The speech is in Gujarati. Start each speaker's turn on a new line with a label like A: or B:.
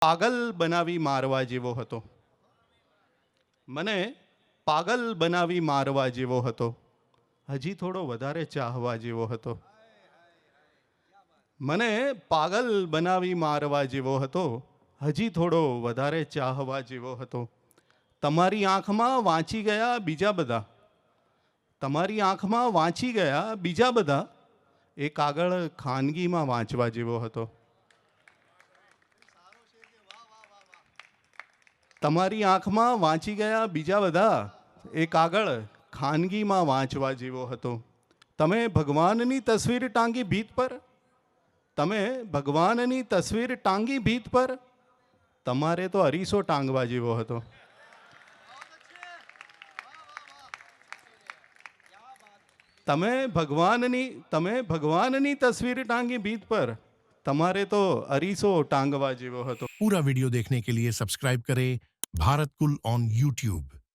A: પાગલ બનાવી મારવા જેવો હતો. મને પાગલ બનાવી મારવા જેવો હતો. હજી થોડો વધારે ચાહવા જેવો હતો. મને પાગલ બનાવી મારવા જેવો હતો. હજી થોડો વધારે ચાહવા જેવો હતો. તમારી આંખમાં વાંચી ગયા બીજા બધા. તમારી આંખમાં વાંચી ગયા બીજા બધા. એ કાગળ ખાનગીમાં વાંચવા જેવો હતો. તમારી આંખમાં વાંચી ગયા બીજા બધા. એ કાગળ ખાનગીમાં વાંચવા જેવો હતો. તમે ભગવાનની તસવીર ટાંગી ભીત પર. તમે ભગવાનની તસવીર ટાંગી ભીત પર. તમારે તો અરીસો ટાંગવા જેવો હતો. તમે ભગવાનની તસવીર ટાંગી ભીત પર. તમારે તો અરીસો ટાંગવા જેવો હતો.
B: पूरा वीडियो देखने के लिए सब्सक्राइब करें भारत कुल ऑन यूट्यूब।